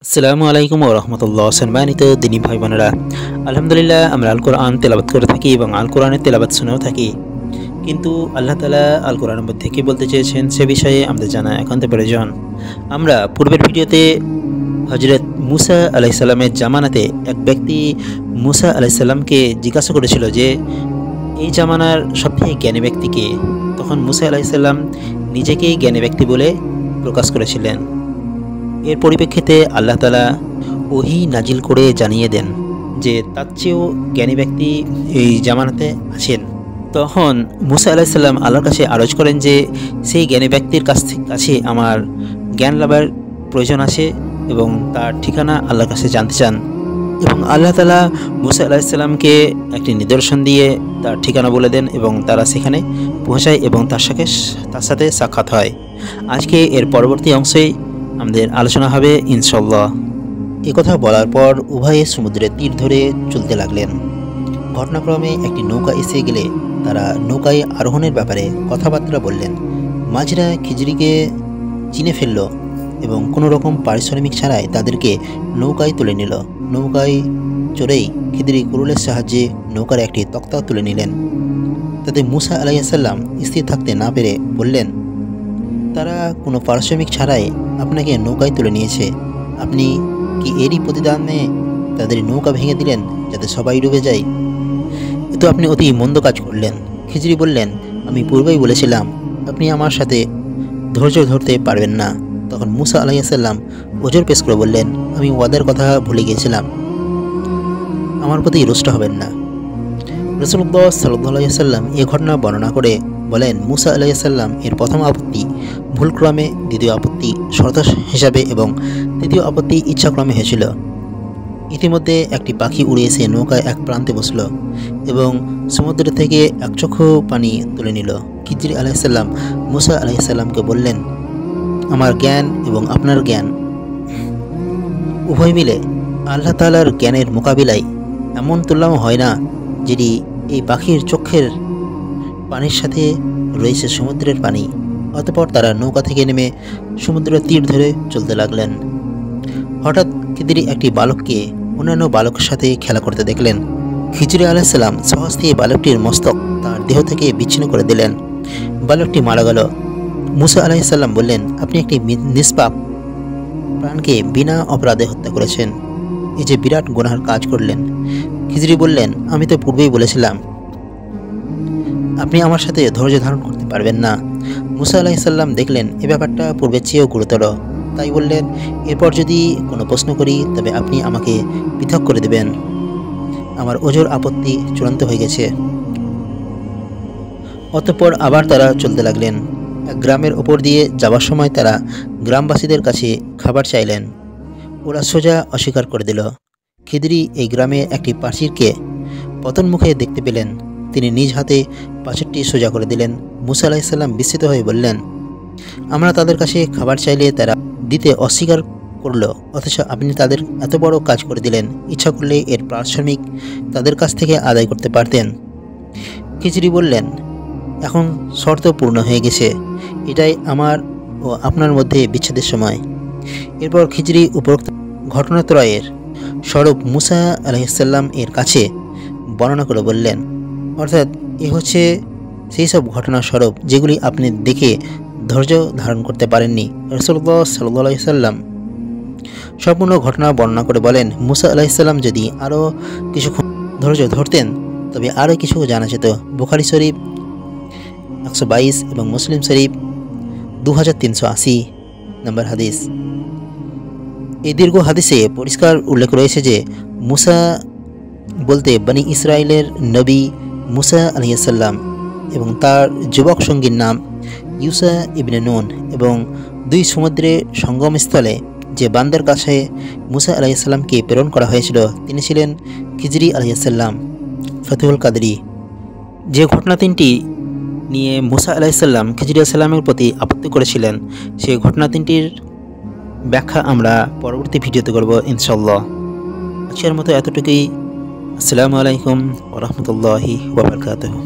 আসসালামু আলাইকুম ওয়া রাহমাতুল্লাহ। সম্মানিত দিনী ভাই বোনেরা, আলহামদুলিল্লাহ আমরা আল কোরআন তেলাওয়াত করে থাকি এবং আল কোরআনের তেলাওয়াত শুনেও থাকি। কিন্তু আল্লাহ তাআলা আল কোরআনের মধ্যে কি বলতে চেয়েছেন সে বিষয়ে আমাদের জানা একান্ত প্রয়োজন। আমরা পূর্বের ভিডিওতে হযরত মূসা আলাইহিস সালামের জামানাতে এক ব্যক্তি মূসা আলাইহিস সালামকে জিজ্ঞাসা করেছিল যে এই জামানার সবথেকে জ্ঞানী ব্যক্তি কে? তখন মূসা আলাইহিস সালাম নিজেকেই জ্ঞানী ব্যক্তি বলে প্রকাশ করেছিলেন। এর পরিপ্রেক্ষিতে আল্লাহ তাআলা ওহী নাজিল করে জানিয়ে দেন যে তার চেয়েও জ্ঞানী ব্যক্তি এই জামানাতে আছেন। তখন মূসা আলাইহিস সালাম আল্লাহর কাছে আরজ করেন যে সেই জ্ঞানী ব্যক্তির কাছে আমার জ্ঞান লাভের প্রয়োজন আছে এবং তার ঠিকানা আল্লাহর কাছে জানতে চান। এবং আল্লাহ তাআলা মূসা আলাইহিস সালামকে একটি নিদর্শন দিয়ে তার ঠিকানা বলে দেন এবং তারা সেখানে পৌঁছায় এবং তার সাথে সাক্ষাৎ হয়। আজকে এর পরবর্তী অংশে আমাদের আলোচনা হবে ইনশাআল্লাহ। একথা বলার পর উভয়ে সমুদ্রের তীর ধরে চলতে লাগলেন। ঘটনাক্রমে একটি নৌকা এসে গেলে তারা নৌকায় আরোহণের ব্যাপারে কথাবার্তা বললেন। মাঝিরা খিজড়িকে চিনে ফেলল এবং কোনো রকম পারিশ্রমিক ছাড়াই তাদেরকে নৌকায় তুলে নিল। নৌকায় চড়েই খিজড়ি কুরুলের সাহায্যে নৌকার একটি তক্তা তুলে নিলেন। তাতে মূসা আলাইহিস সালাম স্থির থাকতে না পেরে বললেন, তারা কোনো পারিশ্রমিক ছাড়াই আপনাকে নৌকায় তুলে নিয়েছে, আপনি কি এরই প্রতিদানে তাদের নৌকা ভেঙে দিলেন যাতে সবাই ডুবে যায়? এ তো আপনি অতি মন্দ কাজ করলেন। খিজড়ি বললেন, আমি পূর্বেই বলেছিলাম আপনি আমার সাথে ধৈর্য ধরতে পারবেন না। তখন মূসা আলাইহিস সালাম ওজর পেশ করে বললেন, আমি ওয়াদার কথা ভুলে গিয়েছিলাম, আমার প্রতি রুষ্ট হবেন না। রাসূলুল্লাহ সাল্লাল্লাহু আলাইহি ওয়াসাল্লাম এই ঘটনা বর্ণনা করে বলেন, মূসা আলাইহিস সালাম এর প্রথম আপত্তি ভুলক্রমে, দ্বিতীয় আপত্তি শর্ত হিসাবে এবং তৃতীয় আপত্তি ইচ্ছাক্রমে হয়েছিল। ইতিমধ্যে একটি পাখি উড়ে এসে নৌকায় এক প্রান্তে বসল এবং সমুদ্র থেকে এক চক্ষু পানি তুলে নিল। খিজড়ি আলাইহিস সালাম মূসা আলাইহিস সালামকে বললেন, আমার জ্ঞান এবং আপনার জ্ঞান উভয় মিলে আল্লাহ তাআলার জ্ঞানের মোকাবিলায় এমন তুলনাও হয় না যেটি এই পাখির চোখের পানির সাথে রয়েছে সমুদ্রের পানি। অতঃপর তারা নৌকা থেকে নেমে সমুদ্রের তীর ধরে চলতে লাগলেন। হঠাৎ খিজড়ি একটি বালককে অন্যান্য বালকের সাথে খেলা করতে দেখলেন। খিজড়ি আলাইহিস সালাম সহজে বালকটির মস্তক তার দেহ থেকে বিচ্ছিন্ন করে দিলেন। বালকটি মারা গেল। মূসা আলাইহিস সালাম বললেন, আপনি একটি নিষ্পাপ প্রাণকে বিনা অপরাধে হত্যা করেছেন, এই যে বিরাট গুনাহের কাজ করলেন। খিজড়ি বললেন, আমি তো পূর্বেই বলেছিলাম আপনি আমার সাথে ধৈর্য ধারণ করতে পারবেন না। মূসা আলাইহিস সালাম দেখলেন এ ব্যাপারটা পূর্বের চেয়েও গুরুতর, তাই বললেন, এরপর যদি কোনো প্রশ্ন করি তবে আপনি আমাকে পৃথক করে দেবেন, আমার ওজর আপত্তি চূড়ান্ত হয়ে গেছে। অতঃপর আবার তারা চলতে লাগলেন। এক গ্রামের ওপর দিয়ে যাওয়ার সময় তারা গ্রামবাসীদের কাছে খাবার চাইলেন। ওরা সোজা অস্বীকার করে দিল। খিজড়ি এই গ্রামে একটি প্রাচীরকে পতনমুখে দেখতে পেলেন। তিনি নিজ হাতে প্রাচীরটি সোজা করে দিলেন। মূসা আলাইহিস সালাম বিস্মিত হয়ে বললেন, আমরা তাদের কাছে খাবার চাইলে তারা দিতে অস্বীকার করল, অথচ আপনি তাদের এত বড় কাজ করে দিলেন। ইচ্ছা করলে এর পারিশ্রমিক তাদের কাছ থেকে আদায় করতে পারতেন। খিজড়ি বললেন, এখন শর্ত পূর্ণ হয়ে গেছে, এটাই আমার ও আপনার মধ্যে বিচ্ছেদের সময়। এরপর খিজড়ি উপরোক্ত ঘটনাত্রয়ের স্বরূপ মূসা আলাইহিস সালাম এর কাছে বর্ণনা করে বললেন, অর্থাৎ এ হচ্ছে সেই সব ঘটনার স্বরূপ যেগুলি আপনি দেখে ধৈর্য ধারণ করতে পারেননি। রাসূলুল্লাহ সাল্লাল্লাহু আলাইহি ওয়াসাল্লাম সম্পূর্ণ ঘটনা বর্ণনা করে বলেন, মূসা আলাইহিস সালাম যদি আরও কিছুক্ষণ ধৈর্য ধরতেন তবে আরও কিছু জানা যেত। বুখারী শরীফ 122 এবং মুসলিম শরীফ 2380 নম্বর হাদিস। এই দীর্ঘ হাদিসে পরিষ্কার উল্লেখ রয়েছে যে মূসা বলতে বনি ইসরায়েলের নবী মূসা আলাইহিস সালাম এবং তার যুবক সঙ্গীর নাম ইউসা ইবনে নুন এবং দুই সমুদ্রের সঙ্গমস্থলে যে বান্দার কাছে মূসা আলাইহিস সালামকে প্রেরণ করা হয়েছিল তিনি ছিলেন খিজড়ি আলাইহিস সালাম ফতুহুল কাদরি। যে ঘটনা তিনটি নিয়ে মূসা আলাইহিস সালাম খিজড়ি আলাইহিস সালামের প্রতি আপত্তি করেছিলেন সেই ঘটনা তিনটির ব্যাখ্যা আমরা পরবর্তী ভিডিওতে করব ইনশাআল্লাহ। আজকের মতো এতটুকুই। আসসালামু আলাইকুম ওয়া রাহমাতুল্লাহি ওয়া বারাকাতুহু।